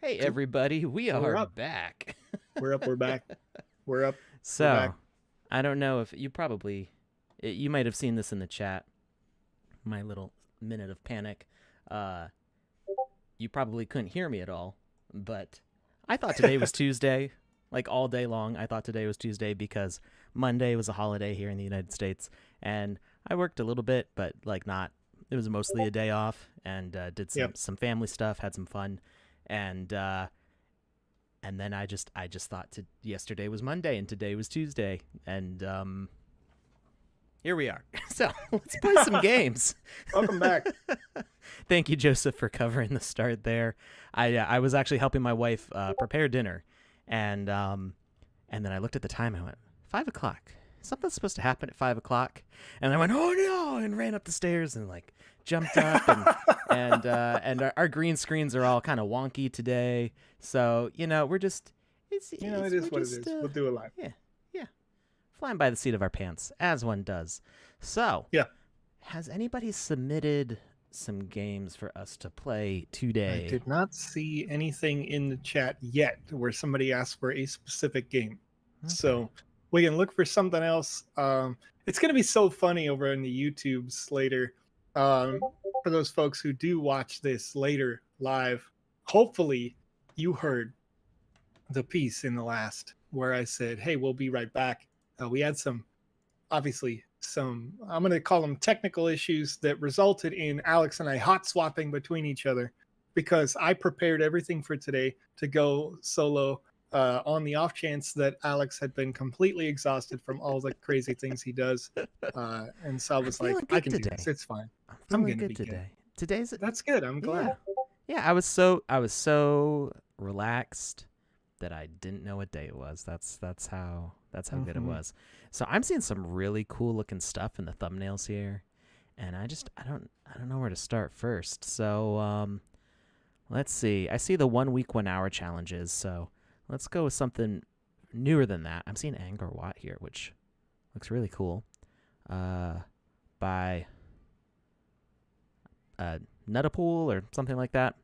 Hey Two. everybody, we We're are up. back. We're up. We're back. We're up. We're So, back. I don't know if you might have seen this in the chat, my little minute of panic. Uh, you probably couldn't hear me at all, but I thought today was Tuesday, like all day long. I thought today was Tuesday because Monday was a holiday here in the United States, and I worked a little bit, but like not. It was mostly a day off, and did Yep. some family stuff, had some fun, and then I just thought yesterday was Monday and today was Tuesday, and here we are. So let's play some games. Welcome back. Thank you, Joseph, for covering the start there. I was actually helping my wife prepare dinner, and then I looked at the time. And I went 5 o'clock. Something's supposed to happen at 5 o'clock, and I went, oh no, and ran up the stairs and like jumped up and our green screens are all kind of wonky today. So we're just It we're is what it just is. We'll do it live. yeah, yeah, flying by the seat of our pants as one does. So, Yeah. has anybody submitted some games for us to play I today? did not see anything in the chat yet where somebody asked for a specific game. Okay. So we can look for something else. It's going to be so funny over in the YouTubes later. For those folks who do watch this later live, hopefully you heard the piece in the last where I said, hey, we'll be right back. We had obviously some, I'm going to call them technical issues that resulted in Alex and I hot swapping between each other because I prepared everything for today to go solo on the off chance that Alex had been completely exhausted from all the crazy things he does. And so I I'm was like, feeling I good can do this. today. It's fine. I'm I'm feeling going to good be good. today. Today's That's good. I'm yeah. glad. Yeah, I was so relaxed that I didn't know what day it was. That's how good it was. So I'm seeing some really cool looking stuff in the thumbnails here, and I don't know where to start first. So let's see. I see the 1 week 1 hour challenges. So let's go with something newer than that. I'm seeing Angkor Wat here, which looks really cool. By Nutapool or something like that.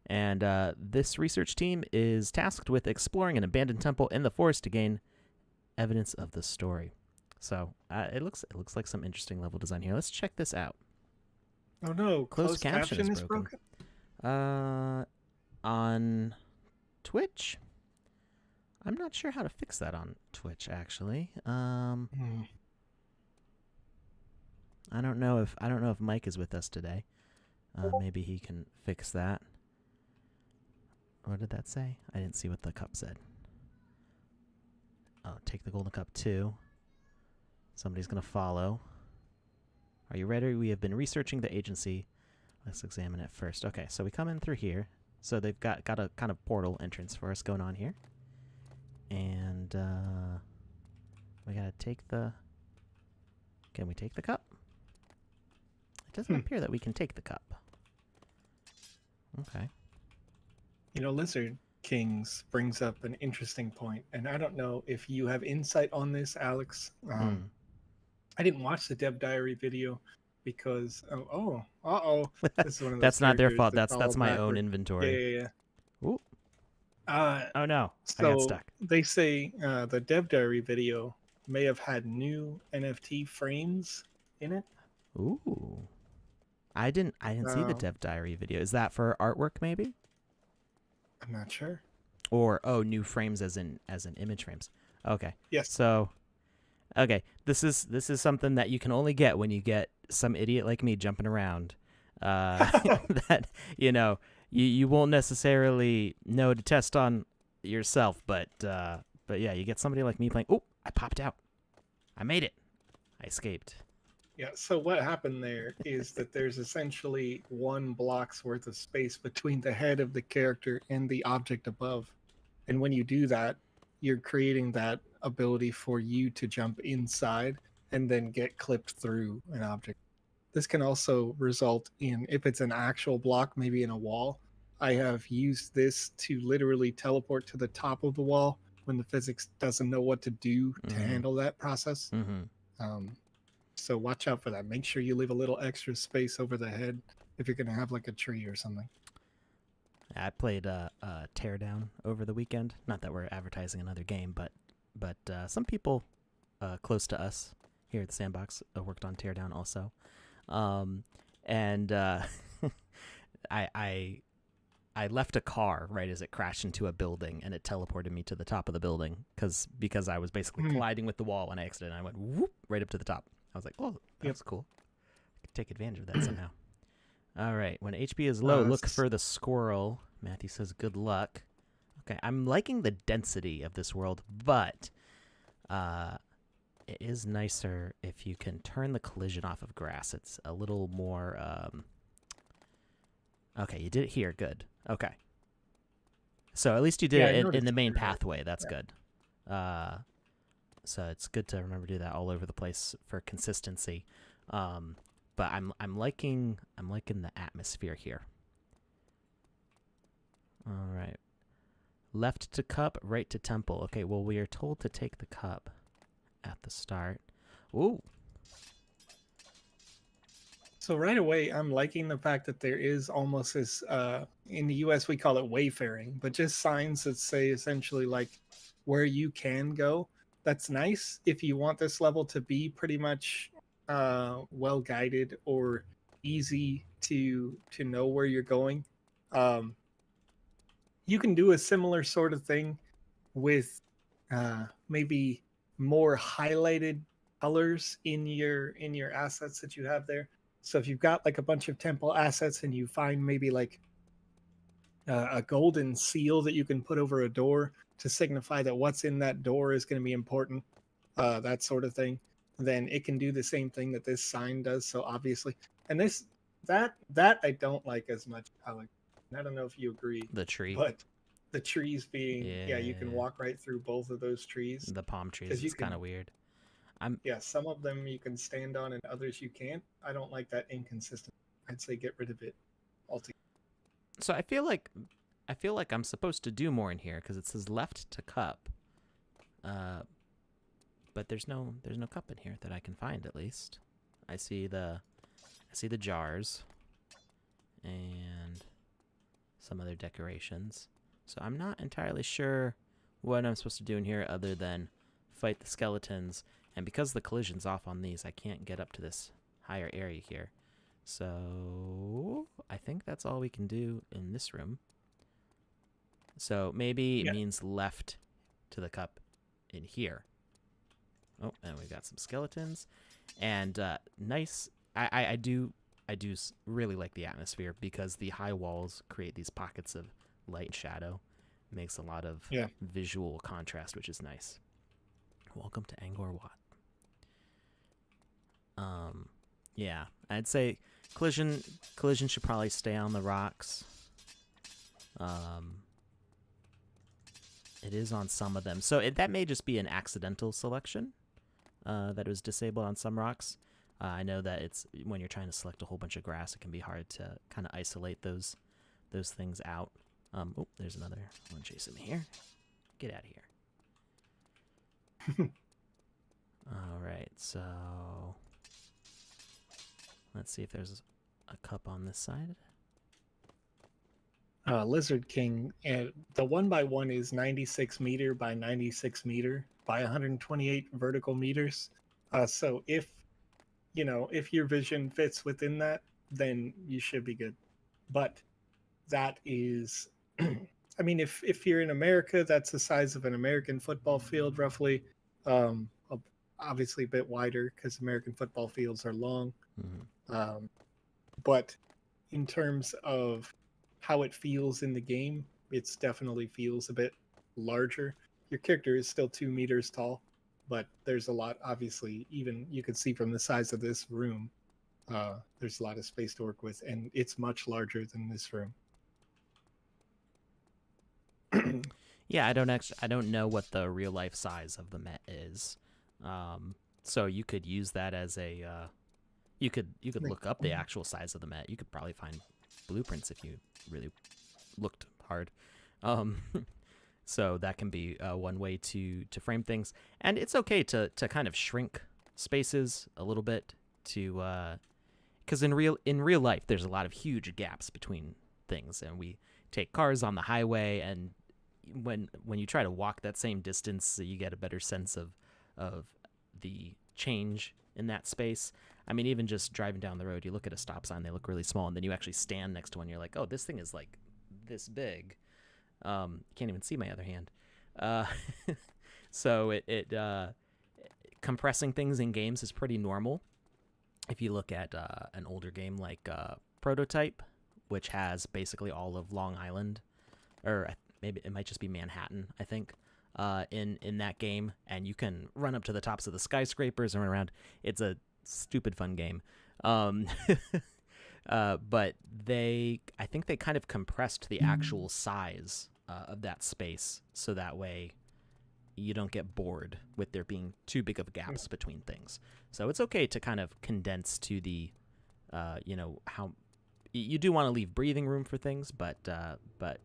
And this research team is tasked with exploring an abandoned temple in the forest to gain evidence of the story. So it looks like some interesting level design here. Let's check this out. Oh no, Closed closed caption caption is is broken. broken? On Twitch, I'm not sure how to fix that on Twitch. Actually, I don't know if Mike is with us today. Maybe he can fix that. What did that say? I didn't see what the cup said. Oh, take the golden cup too. Somebody's going to follow. Are you ready? We have been researching the agency. Let's examine it first. Okay, so we come in through here. So they've got a kind of portal entrance for us going on here. And we got to take the... Can we take the cup? It doesn't appear that we can take the cup. Okay. Lizard Kings brings up an interesting point, and I don't know if you have insight on this, Alex. I didn't watch the Dev Diary video because this is one of those That's not their characters fault. that's That's all my own backward. inventory. Yeah. Ooh. Uh, Oh no, I got so stuck. they say the Dev Diary video may have had new NFT frames in it. Ooh. I didn't see the Dev Diary video. Is that for artwork maybe? I'm not sure. Or new frames as in image frames. Okay. Yes. So okay, this is something that you can only get when you get some idiot like me jumping around. That you won't necessarily know to test on yourself, but yeah, you get somebody like me playing. Oh, I popped out. I made it. I escaped. Yeah, so what happened there is that there's essentially 1 block's worth of space between the head of the character and the object above. And when you do that, you're creating that ability for you to jump inside and then get clipped through an object. This can also result in, if it's an actual block, maybe in a wall, I have used this to literally teleport to the top of the wall when the physics doesn't know what to do to handle that process. So watch out for that. Make sure you leave a little extra space over the head if you're going to have like a tree or something. I played Teardown over the weekend. Not that we're advertising another game, but some people close to us here at the Sandbox worked on Teardown also. And I left a car right as it crashed into a building, and it teleported me to the top of the building because I was basically colliding with the wall when I exited, and I went whoop right up to the top. I was like, oh, that's cool. I could take advantage of that somehow. All right. When HP is low, look for the squirrel. Matthew says, good luck. Okay. I'm liking the density of this world, but it is nicer if you can turn the collision off of grass. It's a little more... Okay, you did it here. Good. Okay. So at least you did it in the main pathway. That's good. So it's good to remember to do that all over the place for consistency. But I'm liking the atmosphere here. All right. Left to cup, right to temple. Okay, well, we are told to take the cup at the start. Ooh. So right away, I'm liking the fact that there is almost this, in the US, we call it wayfaring, but just signs that say essentially like where you can go. That's nice if you want this level to be pretty much well guided or easy to know where you're going. You can do a similar sort of thing with maybe more highlighted colors in your assets that you have there. So if you've got like a bunch of temple assets and you find maybe like a golden seal that you can put over a door to signify that what's in that door is going to be important, that sort of thing, then it can do the same thing that this sign does. So obviously, and that I don't like as much, Alex. I don't know if you agree. The tree. But the trees being, you can walk right through both of those trees. The palm trees, it's kind of weird. Some of them you can stand on and others you can't. I don't like that inconsistent. I'd say get rid of it altogether. So I feel like I'm supposed to do more in here because it says left to cup. But there's no cup in here that I can find, at least. I see the jars and some other decorations. So I'm not entirely sure what I'm supposed to do in here other than fight the skeletons. And because the collision's off on these, I can't get up to this higher area here. So I think that's all we can do in this room. So maybe it means left to the cup in here. Oh, and we got some skeletons. And nice. I do really like the atmosphere because the high walls create these pockets of light and shadow. Makes a lot of visual contrast, which is nice. Welcome to Angkor Wat. Yeah, I'd say collision should probably stay on the rocks. It is on some of them, so that may just be an accidental selection that was disabled on some rocks. I know that it's when you're trying to select a whole bunch of grass, it can be hard to kind of isolate those things out. Oh, there's another one chasing me here. Get out of here. All right, so let's see if there's a cup on this side. Lizard King, the 1x1 is 96 meter by 96 meter by 128 vertical meters. So if your vision fits within that, then you should be good. But that is, I mean, if you're in America, that's the size of an American football field, roughly. Obviously a bit wider because American football fields are long. Mm-hmm. But in terms of how it feels in the game, it definitely feels a bit larger. Your character is still 2 meters tall, but there's a lot, obviously, even you can see from the size of this room, there's a lot of space to work with, and it's much larger than this room. Yeah, I don't know what the real life size of the Met is. So you could use that as a you could look up the actual size of the Met. You could probably find blueprints if you really looked hard. So that can be one way to frame things, and it's okay to kind of shrink spaces a little bit to because in real life there's a lot of huge gaps between things, and we take cars on the highway, and when you try to walk that same distance, you get a better sense of the change in that space. I mean, even just driving down the road, you look at a stop sign, they look really small, and then you actually stand next to one, you're like, oh, this thing is like this big. Can't even see my other hand. Uh, so compressing things in games is pretty normal. If you look at an older game like Prototype, which has basically all of Long Island, or maybe it might just be Manhattan, I think, in that game, and you can run up to the tops of the skyscrapers and run around. It's a stupid fun game. But I think they kind of compressed the actual size of that space, so that way you don't get bored with there being too big of gaps between things. So it's okay to kind of condense to the, how you do want to leave breathing room for things, but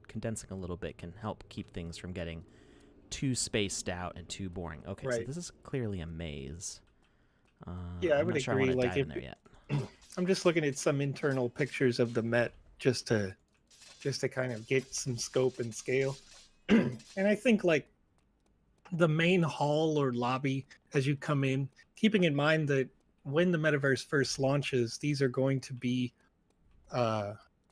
condensing a little bit can help keep things from getting too spaced out and too boring. Okay, Right. so this is clearly a maze. Yeah, I I'm would not sure agree. I want to Like, dive in there yet. I'm just looking at some internal pictures of the Met just to kind of get some scope and scale. And I think like the main hall or lobby as you come in, keeping in mind that when the metaverse first launches, these are going to be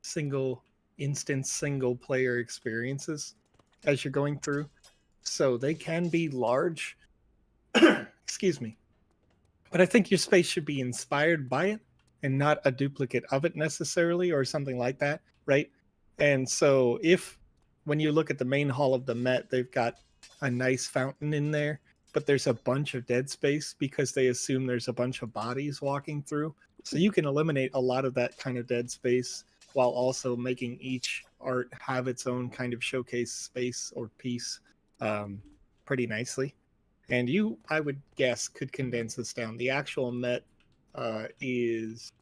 single instance, single player experiences as you're going through. So they can be large. Excuse me. But I think your space should be inspired by it and not a duplicate of it necessarily or something like that, right? And so if when you look at the main hall of the Met, they've got a nice fountain in there, but there's a bunch of dead space because they assume there's a bunch of bodies walking through. So you can eliminate a lot of that kind of dead space while also making each art have its own kind of showcase space or piece pretty nicely. And you, I would guess, could condense this down. The actual Met is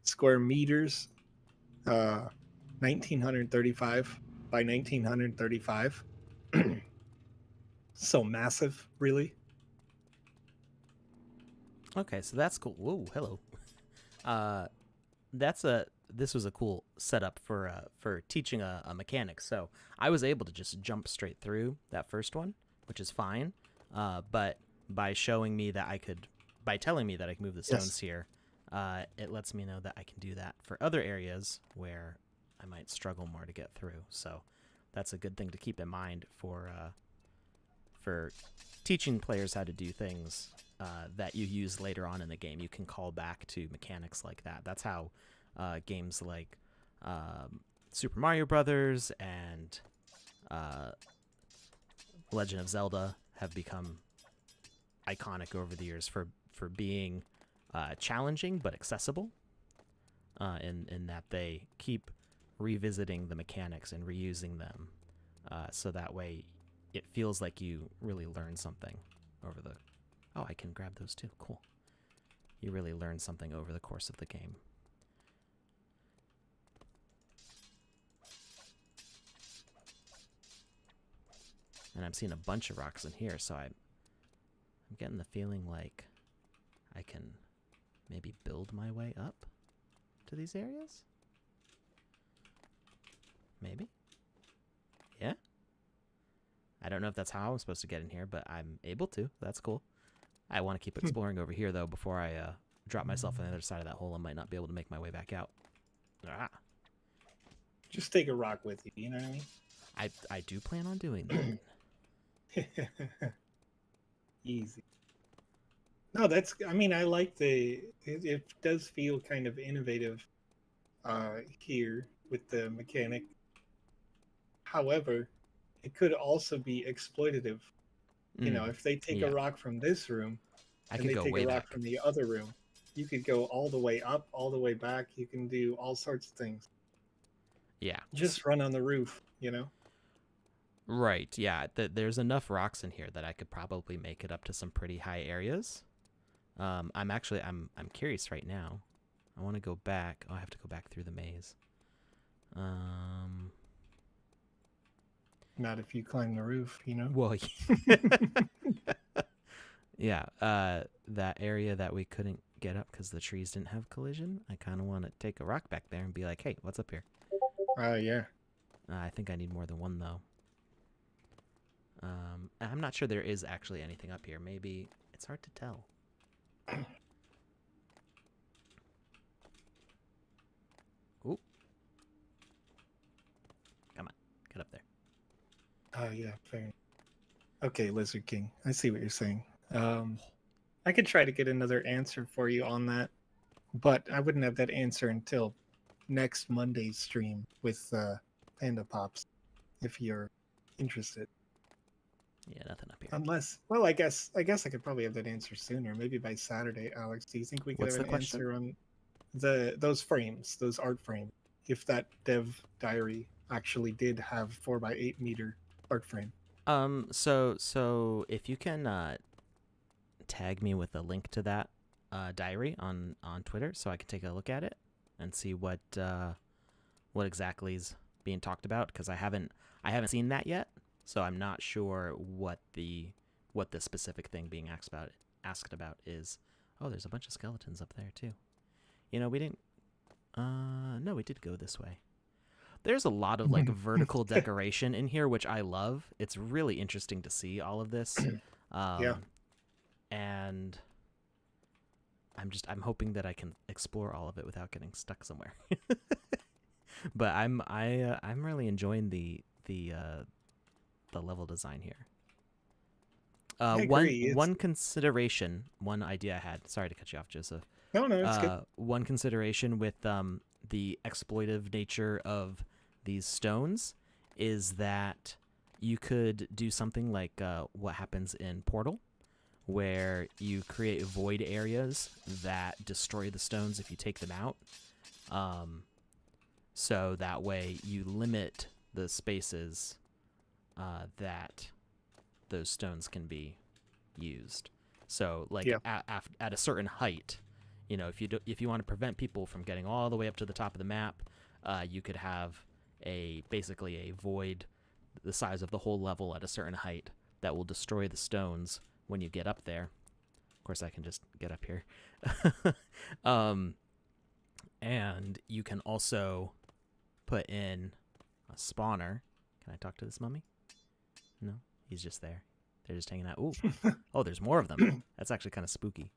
square meters, 1935 by 1935. So massive, really. Okay, so that's cool. Whoa, hello. Uh, this was a cool setup for teaching a mechanic. So I was able to just jump straight through that first one, which is fine. But by showing me that by telling me that I can move the stones here, it lets me know that I can do that for other areas where I might struggle more to get through. So that's a good thing to keep in mind for teaching players how to do things that you use later on in the game. You can call back to mechanics like that. That's how games like Super Mario Brothers and Legend of Zelda have become iconic over the years for being challenging but accessible, in that they keep revisiting the mechanics and reusing them, so that way it feels like you really learn something over the... Oh, I can grab those too. Cool. You really learn something over the course of the game. And I'm seeing a bunch of rocks in here, so I'm getting the feeling like I can maybe build my way up to these areas? Maybe? Yeah? I don't know if that's how I'm supposed to get in here, but I'm able to. That's cool. I want to keep exploring over here, though, before I drop myself on the other side of that hole. I might not be able to make my way back out. Ah. Just take a rock with you, you know what I mean? I do plan on doing that. Easy. No, that's, I mean, I like it does feel kind of innovative here with the mechanic. However, it could also be exploitative. You know, if they take a rock from this room and they take a rock from the other room, you could go all the way up, all the way back. You can do all sorts of things. Yeah. Just run on the roof, you know? Right, yeah. There's enough rocks in here that I could probably make it up to some pretty high areas. I'm curious right now. I want to go back. Oh, I have to go back through the maze. Not if you climb the roof, you know? Well, yeah. That area that we couldn't get up because the trees didn't have collision. I kind of want to take a rock back there and be like, hey, what's up here? Yeah. I think I need more than one though. I'm not sure there is actually anything up here. Maybe it's hard to tell. Ooh. Come on, get up there. Oh yeah, fair. Okay, Lizard King. I see what you're saying. I could try to get another answer for you on that, but I wouldn't have that answer until next Monday's stream with Panda Pops, if you're interested. Yeah, nothing up here. Unless, well, I guess I could probably have that answer sooner. Maybe by Saturday, Alex. Do you think we could What's have the an question? answer on those frames, those art frames? If that dev diary actually did have 4x8 meter art frame. So if you can tag me with a link to that diary on Twitter, so I can take a look at it and see what exactly is being talked about, because I haven't seen that yet, so I'm not sure what the specific thing being asked about is. Oh, there's a bunch of skeletons up there too. You know, we didn't. No, we did go this way. There's a lot of like vertical decoration in here, which I love. It's really interesting to see all of this. Yeah. And I'm hoping that I can explore all of it without getting stuck somewhere. But I'm really enjoying the level design here. I agree. One consideration, one idea I had. Sorry to cut you off, Joseph. No, it's good. One consideration with the exploitive nature of these stones is that you could do something like what happens in Portal, where you create void areas that destroy the stones if you take them out. So that way you limit the spaces that those stones can be used. So like at a certain height, you know, if you want to prevent people from getting all the way up to the top of the map, you could have basically a void the size of the whole level at a certain height that will destroy the stones when you get up there. Of course, I can just get up here. And you can also put in a spawner. Can I talk to this mummy? No, he's just there. They're just hanging out. Ooh. Oh, there's more of them. That's actually kind of spooky.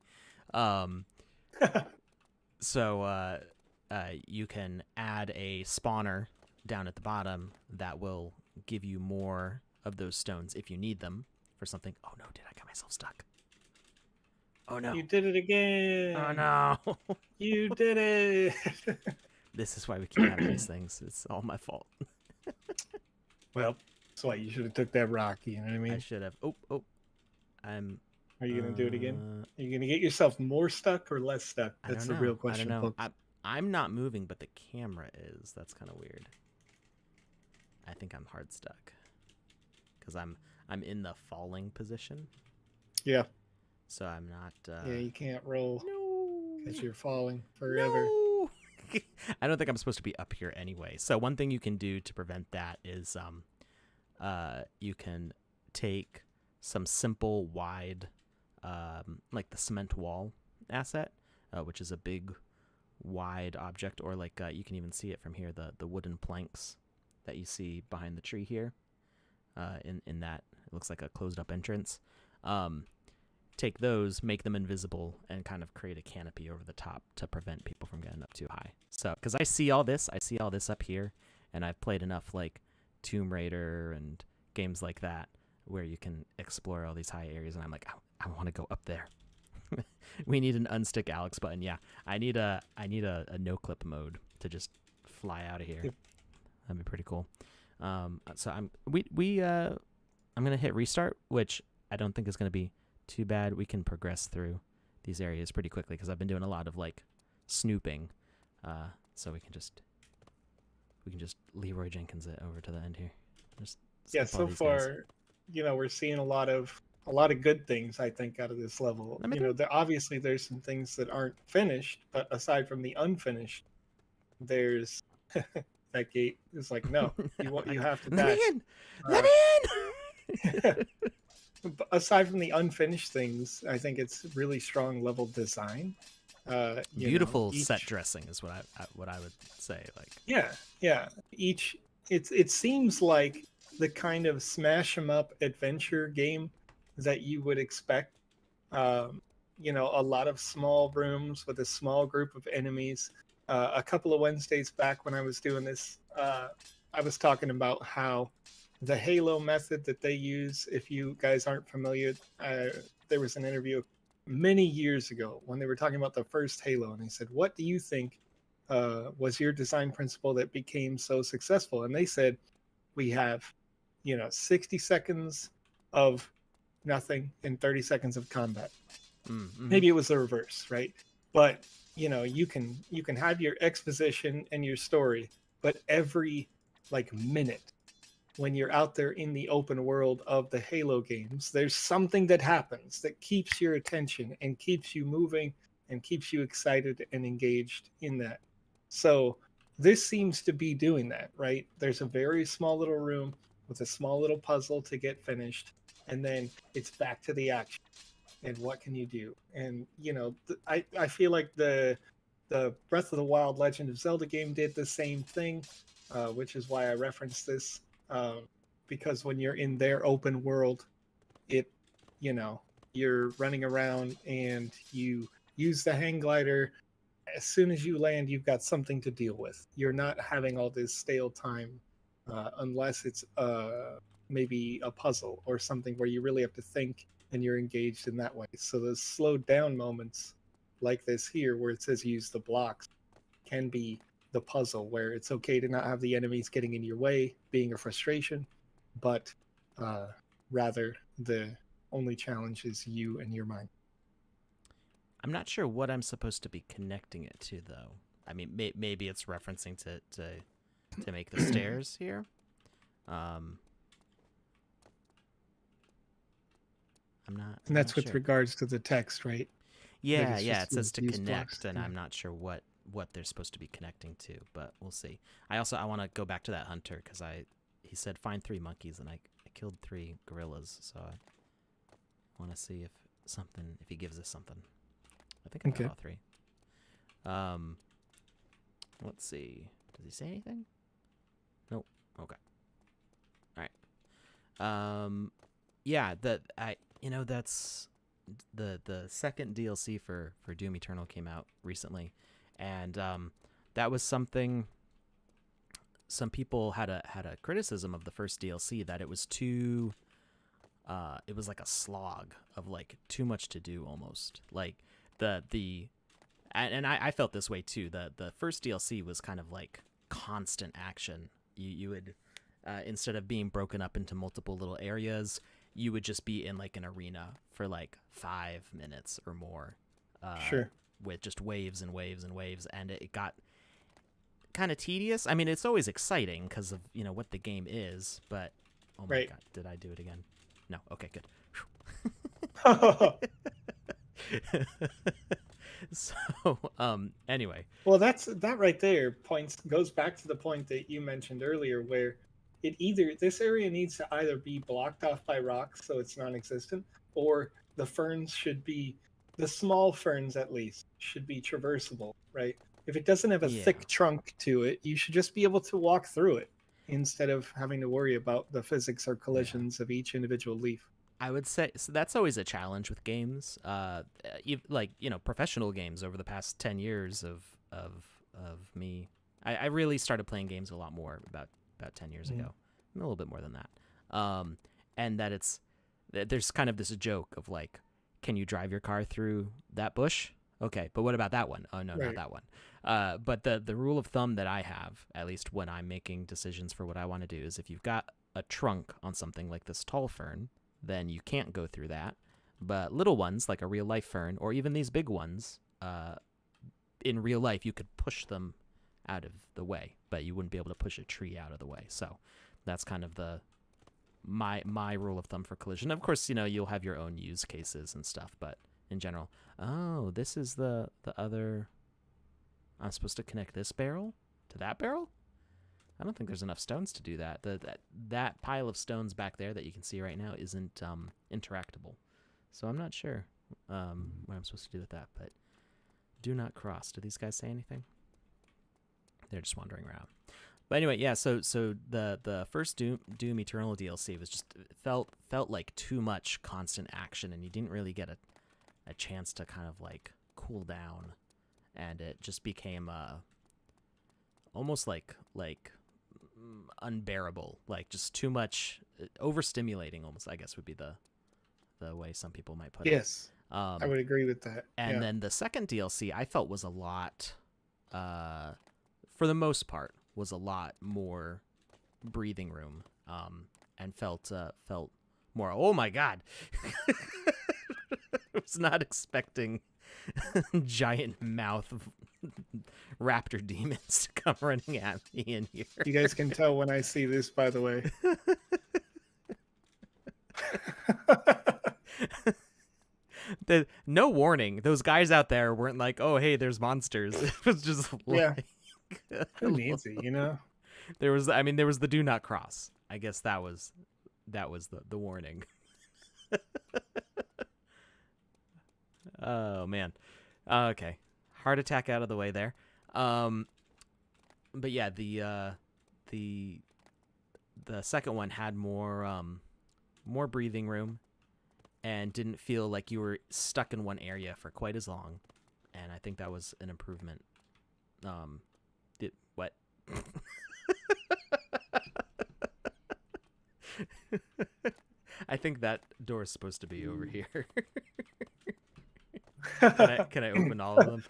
So you can add a spawner down at the bottom that will give you more of those stones if you need them for something. Oh no, did I get myself stuck? Oh no. You did it again. Oh no. You did it. This is why we keep having these things. It's all my fault. Well, that's why you should have took that rock, you know what I mean? I should have. Oh. Are you going to do it again? Are you going to get yourself more stuck or less stuck? That's the real question. I don't know. I'm not moving, but the camera is. That's kind of weird. I think I'm hard stuck because I'm in the falling position. Yeah. So I'm not. Yeah, you can't roll. No. Because you're falling forever. No. I don't think I'm supposed to be up here anyway. So one thing you can do to prevent that is you can take some simple wide like the cement wall asset, which is a big wide object, or like you can even see it from here, the wooden planks that you see behind the tree here, in that it looks like a closed up entrance. Take those, make them invisible, and kind of create a canopy over the top to prevent people from getting up too high. So, because I see all this up here, and I've played enough like Tomb Raider and games like that where you can explore all these high areas, and I'm like, I want to go up there. We need an unstick Alex button. Yeah, I need a no clip mode to just fly out of here. Yep. That'd be pretty cool. So I'm gonna hit restart, which I don't think is gonna be too bad. We can progress through these areas pretty quickly because I've been doing a lot of like snooping, so we can just Leroy Jenkins it over to the end here. Just so far, you know, we're seeing a lot of good things, I think, out of this level. You know, obviously there's some things that aren't finished, but aside from the unfinished, there's that gate is like, no, you have to dash. Let me in. Aside from the unfinished things, I think it's really strong level design. Beautiful set dressing is what I would say. Like, yeah. Each it seems like the kind of smash 'em up adventure game that you would expect. Um, a lot of small rooms with a small group of enemies. A couple of Wednesdays back when I was doing this, I was talking about how the Halo method that they use, if you guys aren't familiar, there was an interview many years ago when they were talking about the first Halo, and they said, "What do you think was your design principle that became so successful?" And they said, "We have, 60 seconds of nothing and 30 seconds of combat." Mm-hmm. Maybe it was the reverse, right? But you can have your exposition and your story, but every like minute when you're out there in the open world of the Halo games, there's something that happens that keeps your attention and keeps you moving and keeps you excited and engaged in that. So this seems to be doing that, right? There's a very small little room with a small little puzzle to get finished, and then it's back to the action. And what can you do? And I feel like the Breath of the Wild Legend of Zelda game did the same thing, which is why I referenced this. Um, because when you're in their open world, it, you know, you're running around and you use the hang glider. As soon as you land, you've got something to deal with. You're not having all this stale time, unless it's maybe a puzzle or something where you really have to think and you're engaged in that way. So those slowed down moments, like this here, where it says use the blocks, can be the puzzle where it's okay to not have the enemies getting in your way, being a frustration, but uh, rather the only challenge is you and your mind. I'm not sure what I'm supposed to be connecting it to, though. I mean, maybe it's referencing to make the stairs here. Um, I'm not. And I'm that's not with sure. regards to the text, right? That Yeah, it's yeah. just It says to use connect, blocks. and Yeah. I'm not sure what they're supposed to be connecting to, but we'll see. I want to go back to that hunter because he said find 3 monkeys, and I killed 3 gorillas, so I want to see if he gives us something. I think I got Okay. all 3. Um, let's see. Does he say anything? Nope. Okay. All right. Yeah. That's the second DLC for Doom Eternal came out recently, and that was something. Some people had a criticism of the first DLC that it was too. It was like a slog of like too much to do almost. Like the and I felt this way too. The first DLC was kind of like constant action. You would instead of being broken up into multiple little areas, you would just be in like an arena for like 5 minutes or more, uh, Sure. with just waves and waves and waves, and it got kind of tedious. I mean, it's always exciting because of what the game is, but oh my Right. god, did I do it again? No. Okay, good. So, anyway. Well, that right there points goes back to the point that you mentioned earlier, where this area needs to either be blocked off by rocks so it's non-existent, or the small ferns at least should be traversable, right? If it doesn't have a Yeah. thick trunk to it, you should just be able to walk through it instead of having to worry about the physics or Yeah. collisions of each individual leaf. I would say so that's always a challenge with games. Like professional games over the past 10 years of me. I really started playing games a lot more about 10 years Mm. ago, a little bit more than that. And there's kind of this joke of like, can you drive your car through that bush? Okay, but what about that one? Oh no, not Right. that one. But the rule of thumb that I have, at least when I'm making decisions for what I want to do, is if you've got a trunk on something like this tall fern, then you can't go through that. But little ones, like a real life fern, or even these big ones, in real life, you could push them out of the way, but you wouldn't be able to push a tree out of the way. So that's kind of my rule of thumb for collision. Of course, you'll have your own use cases and stuff, but in general, oh, this is the other. I'm supposed to connect this barrel to that barrel. I don't think there's enough stones to do that. That pile of stones back there that you can see right now isn't interactable. So I'm not sure what I'm supposed to do with that. But do not cross. Do these guys say anything? They're just wandering around. But anyway, yeah. So the first Doom Eternal DLC was just felt like too much constant action, and you didn't really get a chance to kind of like cool down, and it just became almost like unbearable, like just too much, overstimulating almost, I guess would be the way some people might put it. Yes, I would agree with that. And then the second DLC I felt was a lot, for the most part, was a lot more breathing room, and felt more. Oh my god! I was not expecting giant mouth raptor demons to come running at me in here. You guys can tell when I see this, by the way. No warning. Those guys out there weren't like, "Oh, hey, there's monsters." It was just like, who needs it, you know? There was the do not cross. I guess that was the warning. Oh man. Okay. Heart attack out of the way there. But yeah, the second one had more breathing room, and didn't feel like you were stuck in one area for quite as long, and I think that was an improvement. What? I think that door is supposed to be over here. Can I open all of them?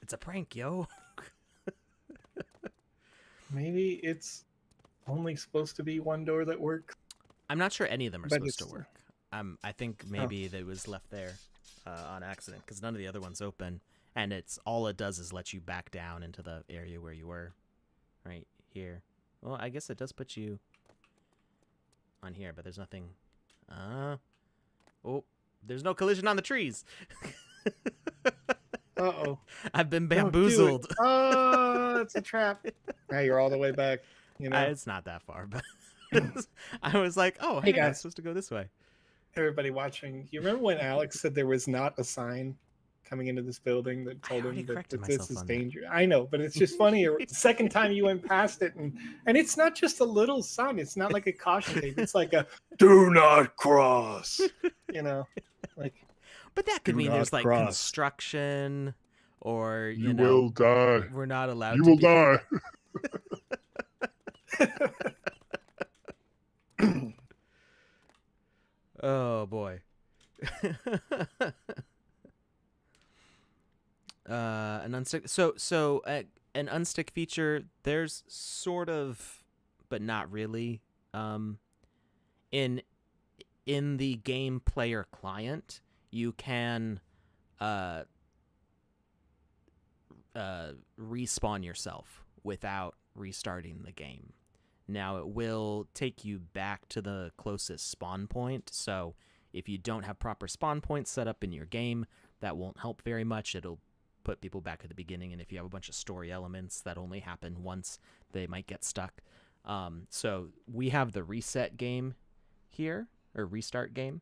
It's a prank, yo. Maybe it's only supposed to be one door that works. I'm not sure any of them are supposed to work. I think maybe that was left there on accident, because none of the other ones open, and it's all it does is let you back down into the area where you were, right here. Well, I guess it does put you on here, but there's nothing. Oh, there's no collision on the trees. Uh-oh. I've been bamboozled. Oh, it's a trap. Now you're all the way back. You know, it's not that far, but I was like, oh, hey, guys, I'm supposed to go this way. Everybody watching, you remember when Alex said there was not a sign coming into this building that told him that this is dangerous? I know, but it's just funny. Second time you went past it, and it's not just a little sign. It's not like a caution tape. It's like a "Do not cross." You know, like. But that could mean there's like construction, or you know, will die. We're not allowed. You will die. Oh boy. An unstick. So an unstick feature. There's sort of, but not really. In the game player client, you can respawn yourself without restarting the game. Now, it will take you back to the closest spawn point, so if you don't have proper spawn points set up in your game, that won't help very much. It'll put people back at the beginning, and if you have a bunch of story elements that only happen once, they might get stuck. So we have the reset game here, or restart game,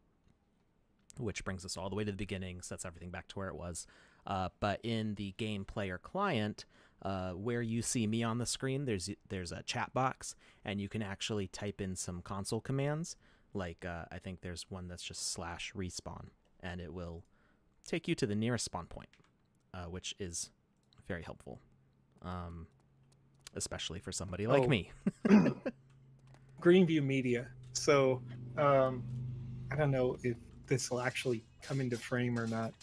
which brings us all the way to the beginning, sets everything back to where it was. But in the game player client, where you see me on the screen, there's a chat box, and you can actually type in some console commands. Like I think there's one that's just /respawn, and it will take you to the nearest spawn point, which is very helpful, especially for somebody like me. Greenview Media. So I don't know if this will actually come into frame or not,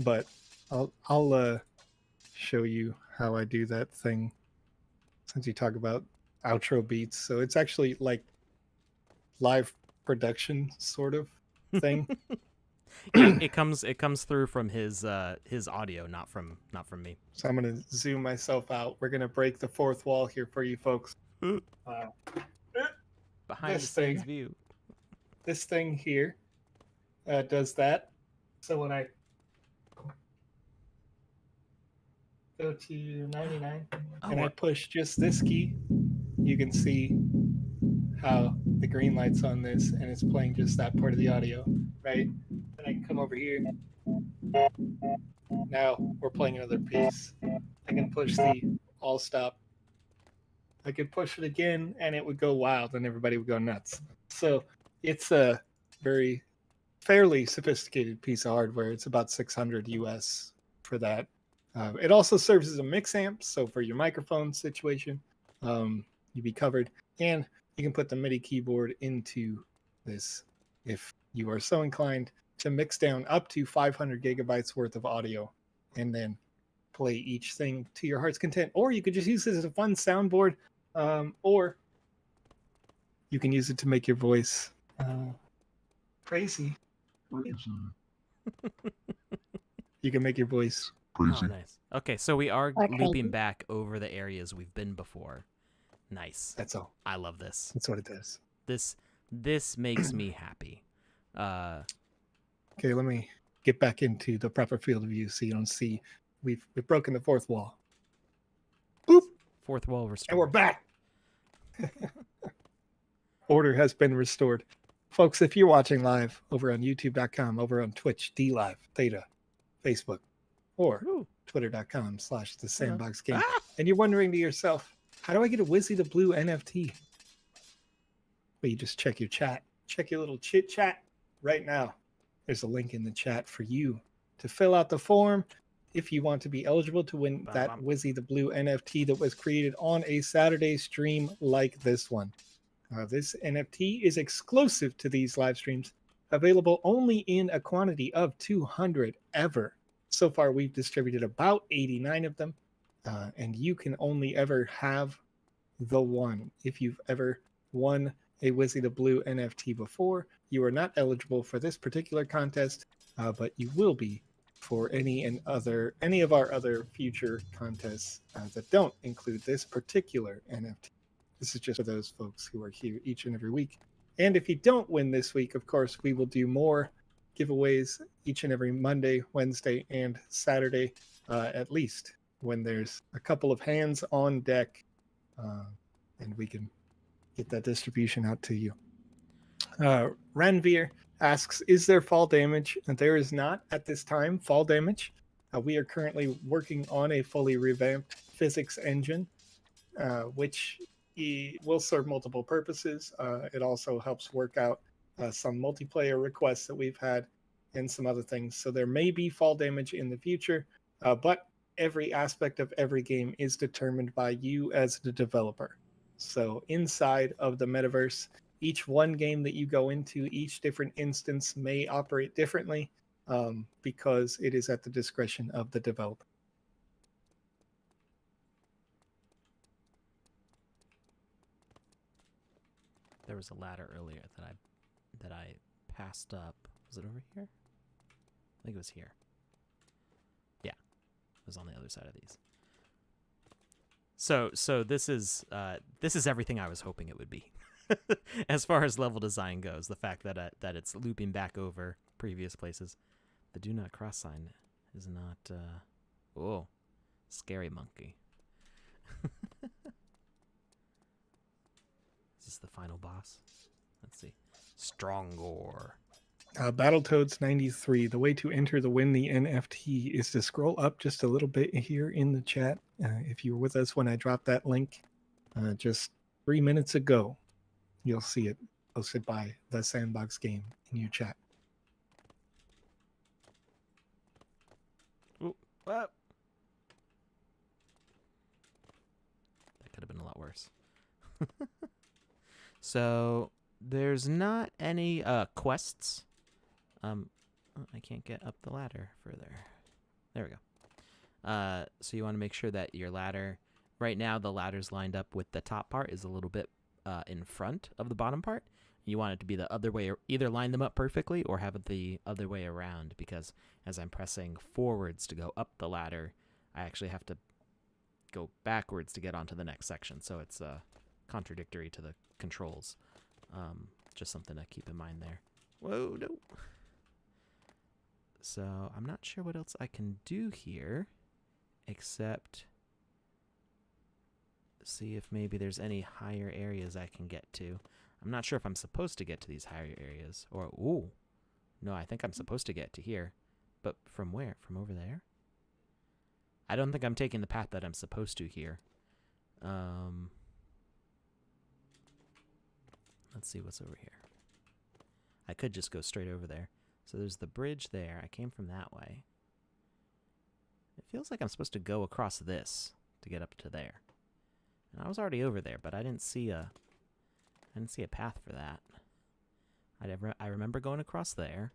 but I'll show you how I do that thing, since you talk about outro beats. So it's actually like live production sort of thing. it comes through from his audio, not from me. So I'm gonna zoom myself out. We're gonna break the fourth wall here for you folks. Behind the scenes view. This thing here does that. So when I go to 99 and I push just this key, you can see how the green light's on this, and it's playing just that part of the audio, right? And I can come over here. Now we're playing another piece, I can push the all stop. I could push it again and it would go wild and everybody would go nuts. So it's a very fairly sophisticated piece of hardware. It's about 600 US for that. It also serves as a mix amp, so for your microphone situation, you'd be covered. And you can put the MIDI keyboard into this if you are so inclined to mix down up to 500 gigabytes worth of audio and then play each thing to your heart's content. Or you could just use this as a fun soundboard, or you can use it to make your voice crazy. You can make your voice Oh, nice. Okay, so we are Okay. looping back over the areas we've been before. Nice. That's all. I love this. That's what it does. This makes me happy. Okay, let me get back into the proper field of view so you don't see we've broken the fourth wall. Boop! Fourth wall restored. And we're back. Order has been restored. Folks, if you're watching live over on youtube.com, over on Twitch, DLive, Theta, Facebook, or Ooh. twitter.com/the Sandbox game, Ah! and you're wondering to yourself, how do I get a Wizzy the Blue NFT? Well, you just check your chat. Check your little chit chat right now. There's a link in the chat for you to fill out the form if you want to be eligible to win that Wizzy the Blue NFT that was created on a Saturday stream like this one. This NFT is exclusive to these live streams, available only in a quantity of 200 ever. So far, we've distributed about 89 of them, and you can only ever have the one. If you've ever won a Wizzy the Blue NFT before, you are not eligible for this particular contest, but you will be for any of our other future contests that don't include this particular NFT. This is just for those folks who are here each and every week. And if you don't win this week, of course, we will do more giveaways each and every Monday, Wednesday, and Saturday, at least when there's a couple of hands on deck, and we can get that distribution out to you. Ranveer asks, is there fall damage? And there is not at this time fall damage. We are currently working on a fully revamped physics engine, which will serve multiple purposes. It also helps work out some multiplayer requests that we've had and some other things. So there may be fall damage in the future, but every aspect of every game is determined by you as the developer. So inside of the metaverse, each one game that you go into, each different instance may operate differently, because it is at the discretion of the developer. There was a ladder earlier that I passed up. Was it over here? I think it was here. Yeah, it was on the other side of these. So this is everything I was hoping it would be, as far as level design goes. The fact that it's looping back over previous places. The do not cross sign is not. Oh, scary monkey. Is this the final boss? Let's see. Strongor. Battletoads 93. The way to enter the win the NFT is to scroll up just a little bit here in the chat. If you were with us when I dropped that link just 3 minutes ago, you'll see it posted by the Sandbox game in your chat. Ooh, that could have been a lot worse. So there's not any quests. I can't get up the ladder further. There we go. So you want to make sure that your ladder, right now the ladder's lined up with the top part is a little bit in front of the bottom part. You want it to be the other way, either line them up perfectly or have it the other way around, because as I'm pressing forwards to go up the ladder, I actually have to go backwards to get onto the next section. So it's contradictory to the controls. Just something to keep in mind there. Whoa, no. So I'm not sure what else I can do here, except see if maybe there's any higher areas I can get to. I'm not sure if I'm supposed to get to these higher areas, or, ooh, no, I think I'm supposed to get to here. But from where? From over there? I don't think I'm taking the path that I'm supposed to here. Let's see what's over here. I could just go straight over there. So there's the bridge there. I came from that way. It feels like I'm supposed to go across this to get up to there. And I was already over there, but I didn't see a path for that. I remember going across there.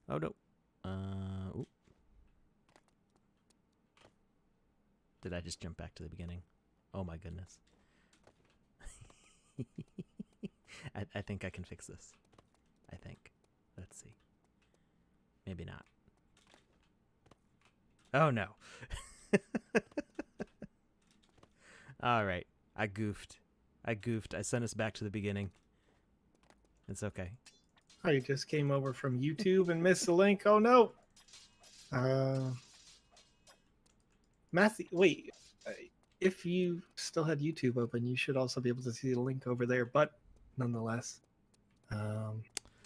Oh no. Ooh. Did I just jump back to the beginning? Oh my goodness. I think I can fix this. I think. Let's see. Maybe not. Oh no. All right. I goofed. I sent us back to the beginning. It's okay. I just came over from YouTube and missed the link. Oh no. Matthew, wait. If you still had YouTube open, you should also be able to see the link over there. But nonetheless,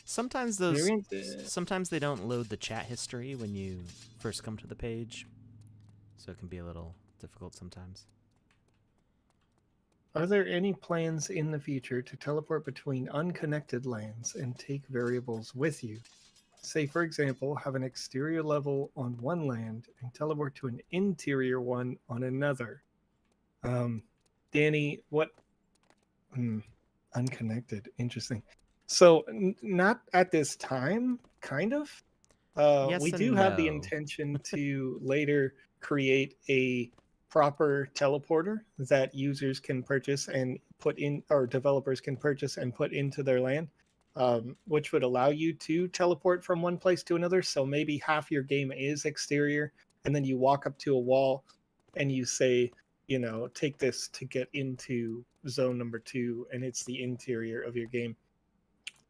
sometimes they don't load the chat history when you first come to the page, so it can be a little difficult sometimes. Are there any plans in the future to teleport between unconnected lands and take variables with you? Say, for example, have an exterior level on one land and teleport to an interior one on another. Danny, what? Unconnected. Interesting. So, not at this time, kind of. Yes We and do have the no. intention to later create a proper teleporter that users can purchase and put in, or developers can purchase and put into their land, which would allow you to teleport from one place to another. So maybe half your game is exterior, and then you walk up to a wall and you say, you know, take this to get into zone number 2, and it's the interior of your game.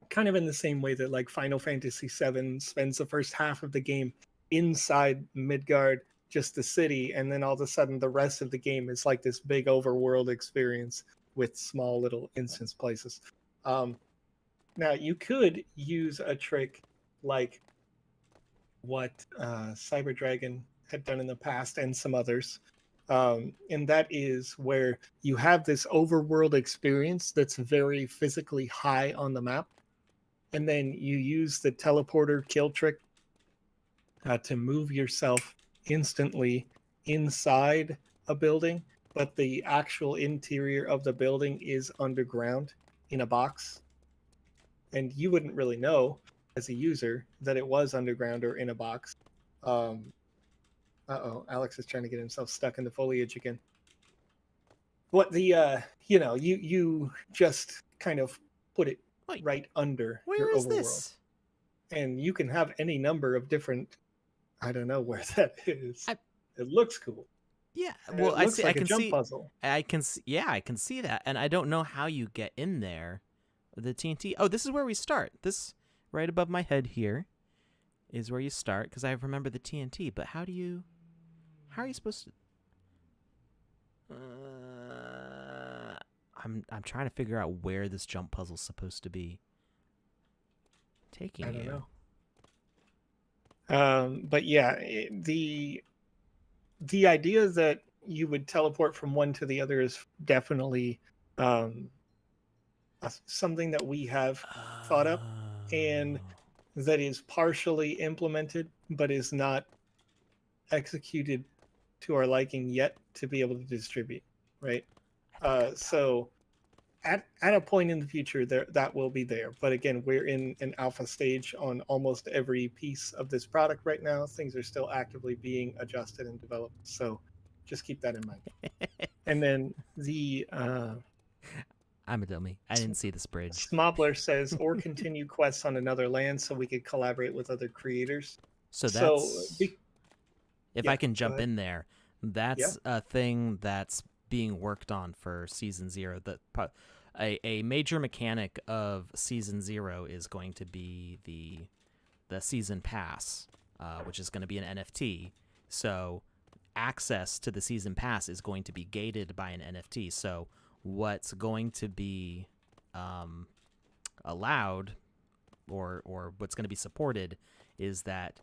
Kind of in the same way that like Final Fantasy VII spends the first half of the game inside Midgard, just the city, and then all of a sudden the rest of the game is like this big overworld experience with small little instance places. Now you could use a trick like what Cyber Dragon had done in the past and some others, and that is where you have this overworld experience that's very physically high on the map, and then you use the teleporter kill trick to move yourself instantly inside a building, but the actual interior of the building is underground in a box. And you wouldn't really know as a user that it was underground or in a box. Alex is trying to get himself stuck in the foliage again. What the you just kind of put it right under your Where is overworld. this? And you can have any number of different, I don't know where that is. It looks cool. Yeah, well, it looks like I can a jump see. puzzle. I can see that, and I don't know how you get in there. The TNT. Oh, this is where we start. This right above my head here is where you start, because I remember the TNT. But how are you supposed to? I'm trying to figure out where this jump puzzle's supposed to be taking you. I don't know. But yeah, the idea that you would teleport from one to the other is definitely something that we have thought up, and that is partially implemented, but is not executed to our liking yet to be able to distribute, right? So at a point in the future, that will be there. But again, we're in an alpha stage on almost every piece of this product right now. Things are still actively being adjusted and developed. So just keep that in mind. And then the I'm a dummy. I didn't see this bridge. Smobler says, or continue quests on another land so we could collaborate with other creators. So that's if I can jump in there, that's a thing that's being worked on for Season 0. That a major mechanic of Season 0 is going to be the Season Pass, which is going to be an NFT. So access to the Season Pass is going to be gated by an NFT. So what's going to be allowed or what's going to be supported is that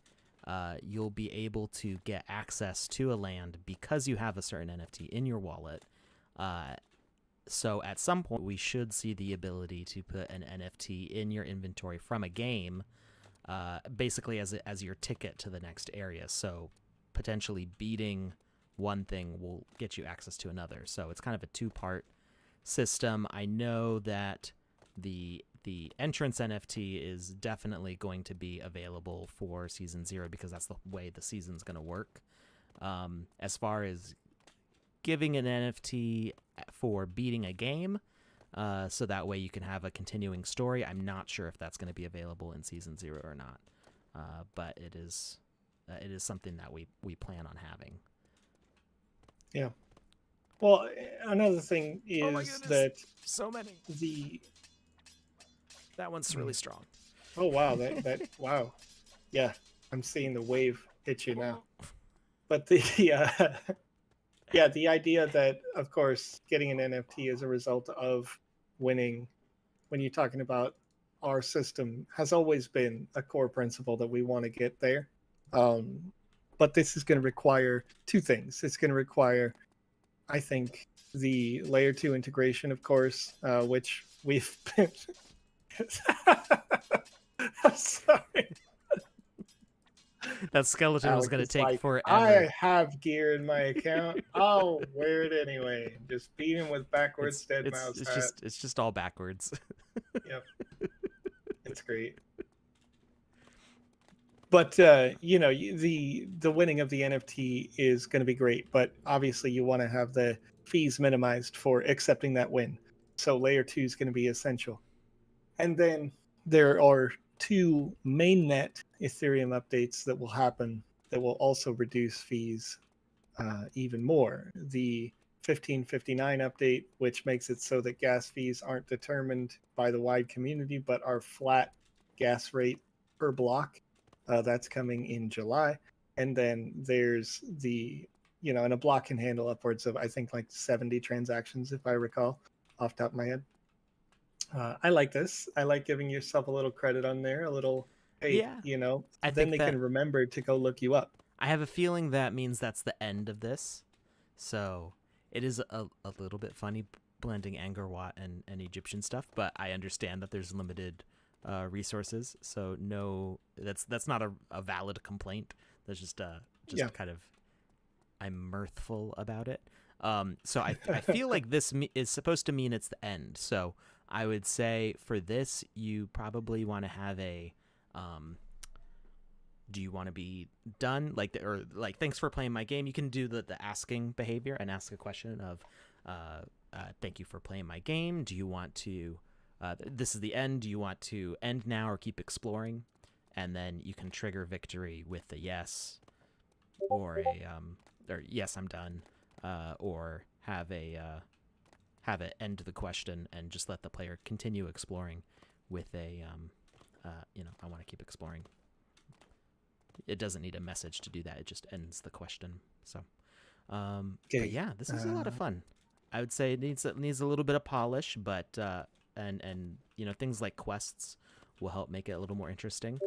you'll be able to get access to a land because you have a certain NFT in your wallet. So at some point, we should see the ability to put an NFT in your inventory from a game, basically as your ticket to the next area. So potentially beating one thing will get you access to another. So it's kind of a two-part system. I know that the entrance NFT is definitely going to be available for Season 0 because that's the way the season's going to work. As far as giving an NFT for beating a game, so that way you can have a continuing story, I'm not sure if that's going to be available in Season 0 or not. But it is something that we plan on having. Yeah. Well, another thing is that so many. That one's really strong. Oh wow, that wow. Yeah, I'm seeing the wave hit you now. But the yeah, the idea that, of course, getting an NFT as a result of winning, when you're talking about our system, has always been a core principle that we want to get there. But this is going to require two things. It's going to require, I think, the layer 2 integration, of course, which we've been... I'm sorry. That skeleton was going to take forever. I have gear in my account. I'll wear it anyway. Just beat him with backwards dead mouse hat. It's just all backwards. Yep. It's great. But you know, the winning of the NFT is going to be great, but obviously you want to have the fees minimized for accepting that win. So layer 2 is going to be essential. And then there are 2 mainnet Ethereum updates that will happen that will also reduce fees even more. The 1559 update, which makes it so that gas fees aren't determined by the wide community, but are flat gas rate per block. That's coming in July. And then there's the, you know, and a block can handle upwards of, I think, like 70 transactions, if I recall, off the top of my head. I like this. I like giving yourself a little credit on there, a little, hey, yeah, you know, I then think they can remember to go look you up. I have a feeling that means that's the end of this. So it is a little bit funny blending Angkor and Egyptian stuff, but I understand that there's limited resources. So no, that's not a valid complaint. That's just kind of, I'm mirthful about it. So I feel like this is supposed to mean it's the end. So I would say for this, you probably want to have a, do you want to be done? Or thanks for playing my game. You can do the asking behavior and ask a question of, thank you for playing my game. Do you want to, this is the end. Do you want to end now or keep exploring? And then you can trigger victory with a yes or a, or yes, I'm done. Or have it end the question and just let the player continue exploring with a, I want to keep exploring. It doesn't need a message to do that. It just ends the question. So, but yeah, this is a lot of fun. I would say it needs a little bit of polish, but and things like quests will help make it a little more interesting.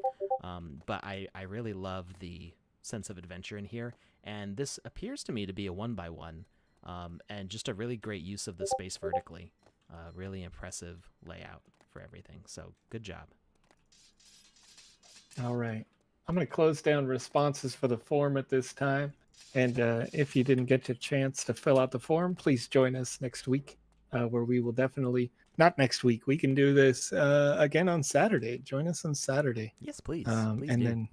But I really love the sense of adventure in here, and this appears to me to be a 1x1, and just a really great use of the space vertically. Really impressive layout for everything. So good job. All right. I'm going to close down responses for the form at this time. And if you didn't get a chance to fill out the form, please join us next week, where we will definitely, not next week, we can do this again on Saturday. Join us on Saturday. Yes, please. Then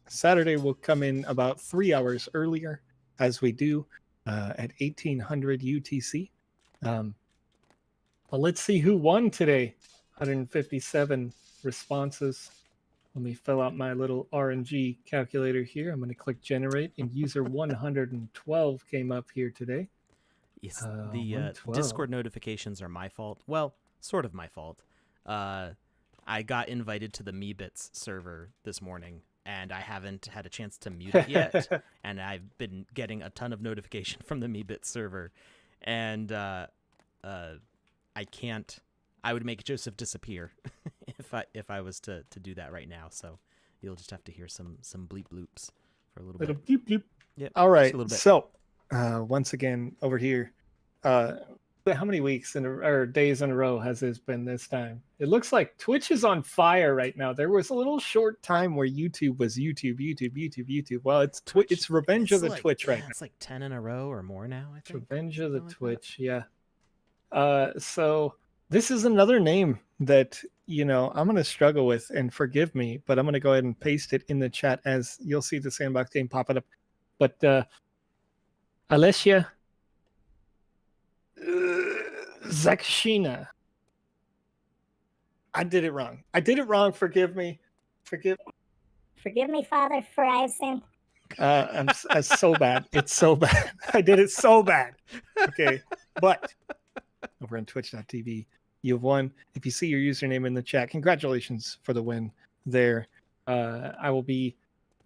Saturday will come in about 3 hours earlier, as we do at 1800 UTC. But let's see who won today. 157 responses. Let me fill out my little RNG calculator here. I'm going to click generate, and user 112 came up here today. Yes, the Discord notifications are my fault. Well, sort of my fault. I got invited to the Meebits server this morning, and I haven't had a chance to mute it yet. And I've been getting a ton of notification from the Meebits server, and I can't. I would make Joseph disappear if I was to do that right now. So You'll just have to hear some bleep bloops for a little Little bit. bloop bloop. Yep. All Just right. a little bit. So, once again over here, how many weeks or days in a row has this been this time? It looks like Twitch is on fire right now. There was a little short time where YouTube was YouTube. Well, it's Revenge of the Twitch right now. It's like 10 in a row or more now, I It's think. Revenge of the Something like Twitch. Yeah. So this is another name that, I'm going to struggle with, and forgive me, but I'm going to go ahead and paste it in the chat as you'll see the Sandbox name pop it up. But Alessia Zakshina. I did it wrong. Forgive me. Forgive me, Father, for I have sinned. It's so bad. It's so bad. I did it so bad. Okay. But over on twitch.tv, you've won. If you see your username in the chat, congratulations for the win there. I will be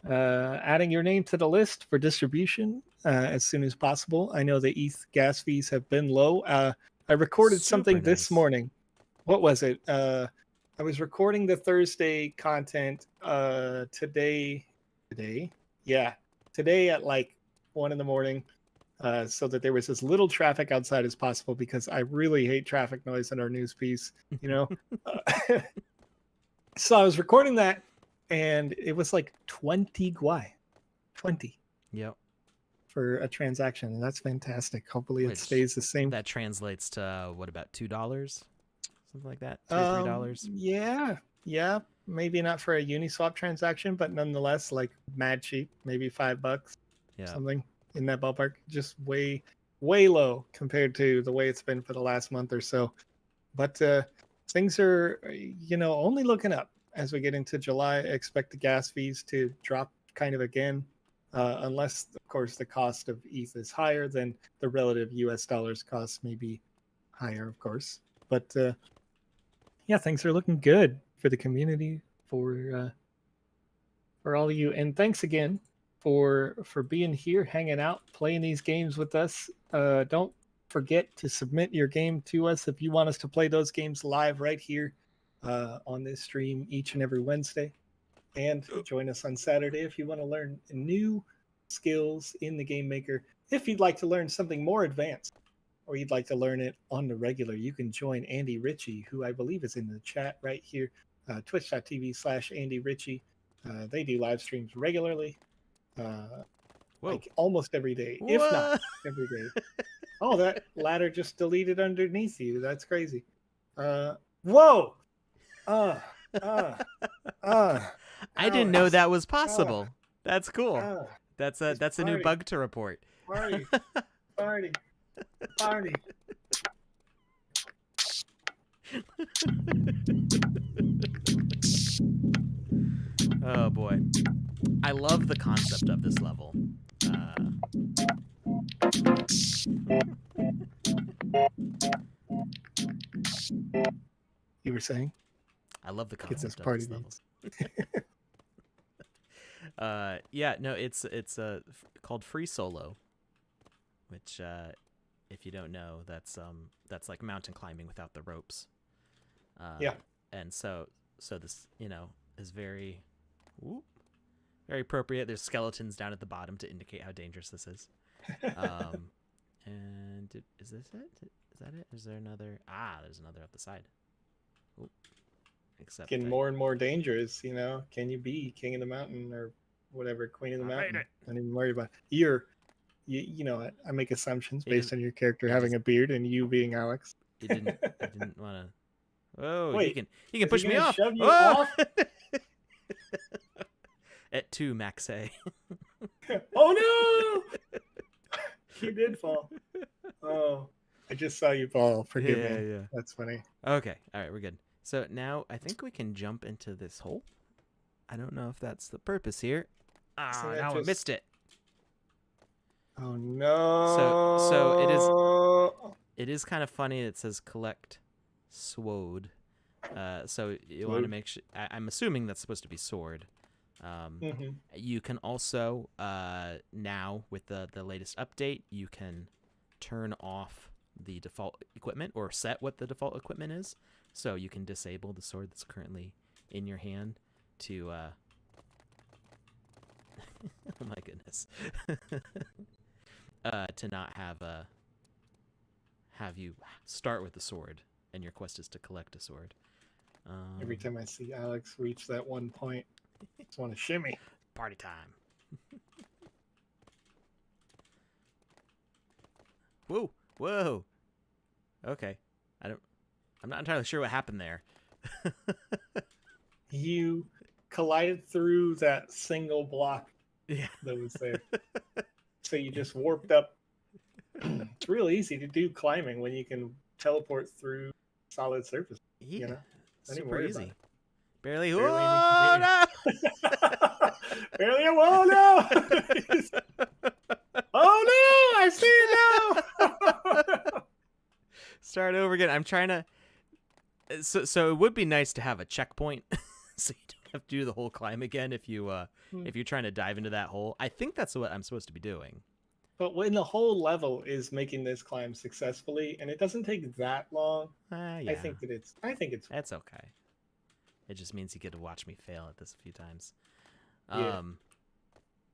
adding your name to the list for distribution as soon as possible. I know the ETH gas fees have been low. I recorded something this morning. What was it? I was recording the Thursday content today at like 1 a.m. So that there was as little traffic outside as possible, because I really hate traffic noise in our news piece, So I was recording that, and it was like 20 guai. 20. Yep. For a transaction, and that's fantastic. Hopefully it stays the same. That translates to what, about $2? Something like that? $2 or $3? Yeah. Maybe not for a Uniswap transaction, but nonetheless, like mad cheap, maybe $5. Yeah. Something in that ballpark. Just way low compared to the way it's been for the last month or so. But things are, only looking up as we get into July. I expect the gas fees to drop kind of again, unless, of course, the cost of ETH is higher, then the relative US dollars cost may be higher, of course. But yeah, things are looking good for the community, for all of you, and thanks again for being here, hanging out, playing these games with us. Don't forget to submit your game to us if you want us to play those games live right here on this stream each and every Wednesday, and join us on Saturday if you want to learn new skills in the Game Maker. If you'd like to learn something more advanced, or you'd like to learn it on the regular, you can join Andy Ritchie, who I believe is in the chat right here, twitch.tv/Andy Ritchie. They do live streams regularly, like almost every day, if not every day. Oh, that ladder just deleted underneath you. That's crazy. Whoa! I didn't know that was possible. That's cool. That's a new bug to report. Party. Oh boy, I love the concept of this level. You were saying? I love the Gets us concept of party this level. beats. Yeah, no, it's called Free Solo, which if you don't know, that's like mountain climbing without the ropes. Yeah. And so this, is very appropriate. There's skeletons down at the bottom to indicate how dangerous this is. And is this it? Is that it? Is there another? There's another up the side. Ooh. Except getting more and more dangerous, Can you be king of the mountain or whatever, queen of the mountain? Don't even worry about it. I make assumptions based on your character having a beard and you being Alex. You didn't want to. Oh, wait, he can push me off. Shove you off? At 2 max A. Oh no! You did fall. Oh, I just saw you fall. Forgive me. Yeah. That's funny. Okay, all right, we're good. So now I think we can jump into this hole. I don't know if that's the purpose here. I missed it. Oh no! So it is kind of funny. It says collect sword. So you want to make sure. I'm assuming that's supposed to be sword. You can also now with the latest update, you can turn off the default equipment or set what the default equipment is. So you can disable the sword that's currently in your hand to Oh my goodness. To not have you start with the sword, and your quest is to collect a sword. Every time I see Alex reach that one point, I just want to shimmy. Party time. Whoa, whoa. Okay, I'm not entirely sure what happened there. You collided through that single block Yeah. that was there. So you just warped up. It's real easy to do climbing when you can teleport through solid surface. Yeah. You know? Don't even Super worry about easy. it. Barely. Barely Whoa, no! Barely a whoa no! Oh no! I see it now! Start over again. I'm trying to. So it would be nice to have a checkpoint, so you don't have to do the whole climb again if you're trying to dive into that hole. I think that's what I'm supposed to be doing. But when the whole level is making this climb successfully, and it doesn't take that long, Yeah. I think it's That's okay. It just means you get to watch me fail at this a few times. Yeah.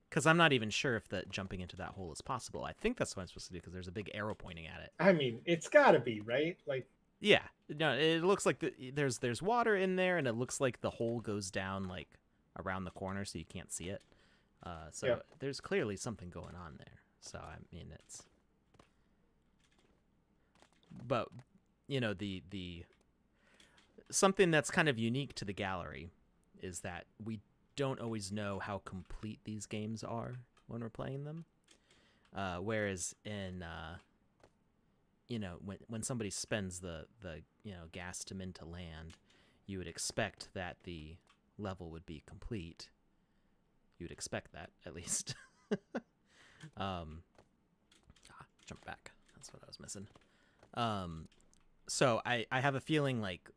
Because I'm not even sure if the jumping into that hole is possible. I think that's what I'm supposed to do because there's a big arrow pointing at it. I mean, it's got to be, right? Like, Yeah, no, it looks like there's water in there, and it looks like the hole goes down like around the corner, so you can't see it. So Yep. there's clearly something going on there. So I mean, but the something that's kind of unique to the gallery is that we don't always know how complete these games are when we're playing them. Whereas in when somebody spends the gas to mint to land, you would expect that the level would be complete. You would expect that, at least. Jump back. That's what I was missing. So I have a feeling like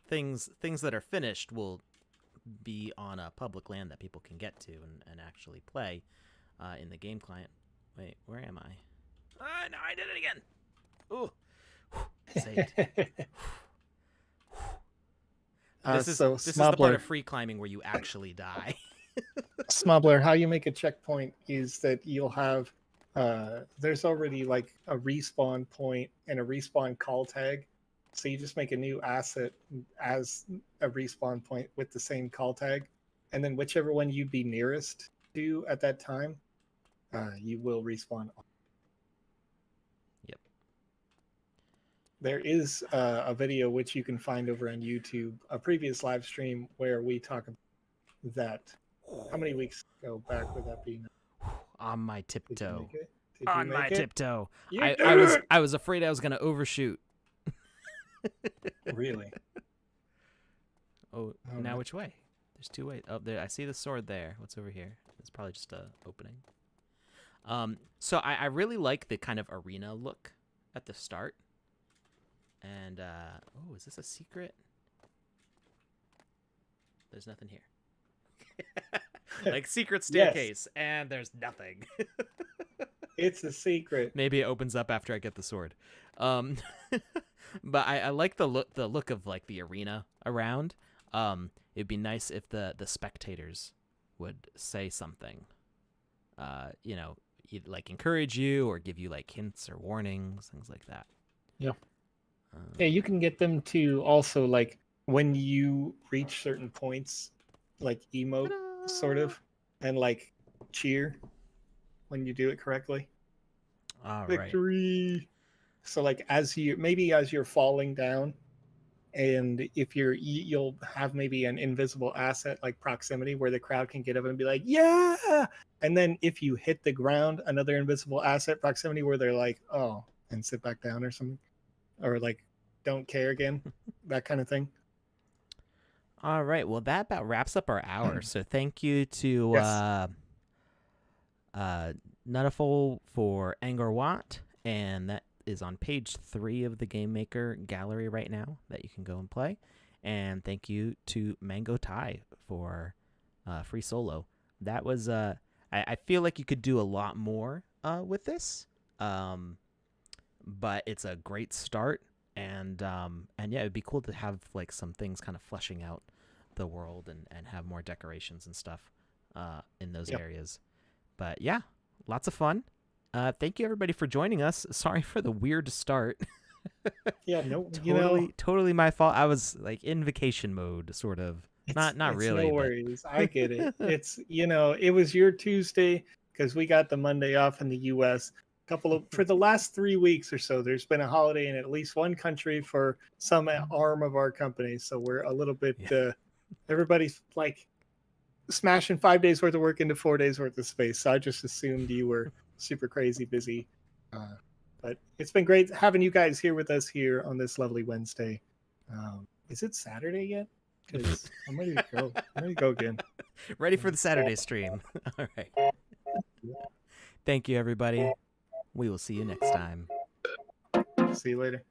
things that are finished will be on a public land that people can get to and actually play in the game client. Wait, where am I? No, I did it again. Ooh. Saved. This is the part of free climbing where you actually die. Smubbler, how you make a checkpoint is that you'll have there's already like a respawn point and a respawn call tag. So you just make a new asset as a respawn point with the same call tag. And then whichever one you'd be nearest to at that time, you will respawn. Yep. There is a video which you can find over on YouTube, a previous live stream where we talk about that. How many weeks ago back would that be? On my tiptoe. On my tiptoe. You I was afraid I was gonna overshoot. Really? Oh, All now right. which way? There's two ways. Oh, there. I see the sword there. What's over here? It's probably just a opening. So I really like the kind of arena look at the start. And oh, is this a secret? There's nothing here. Like secret staircase, and there's nothing. It's a secret. Maybe it opens up after I get the sword. But I like the look of like the arena around. It'd be nice if the spectators would say something. Like encourage you or give you like hints or warnings, things like that. Yeah. Yeah, you can get them to also like when you reach certain points, like emote sort of, and like cheer when you do it correctly. All Victory. Right. So like as you're falling down, and if you'll have maybe an invisible asset like proximity where the crowd can get up and be like, yeah. And then if you hit the ground, another invisible asset proximity where they're like, oh, and sit back down or something, or like don't care again, that kind of thing. All right. Well, that about wraps up our hour. So thank you to Nuttaful for Angor Watt, and that is on page 3 of the Game Maker gallery right now that you can go and play. And thank you to Mango Tai for free solo. That was I feel like you could do a lot more with this, but it's a great start. And yeah, it'd be cool to have like some things kind of fleshing out the world and have more decorations and stuff. in those Yep. areas. But yeah, lots of fun. Thank you everybody for joining us. Sorry for the weird start. Yeah, no, Totally my fault. I was like in vacation mode, sort of. Not it's really, no but worries. I get it. It's it was your Tuesday because we got the Monday off in the U.S. For the last 3 weeks or so, there's been a holiday in at least one country for some arm of our company. So we're a little bit. Yeah. Everybody's like smashing 5 days worth of work into 4 days worth of space. So I just assumed you were super crazy busy. But it's been great having you guys here with us here on this lovely Wednesday. Is it Saturday yet? Because I'm ready to go. I'm ready to go again. ready for the Saturday stream. All right. Thank you everybody. We will see you next time. See you later.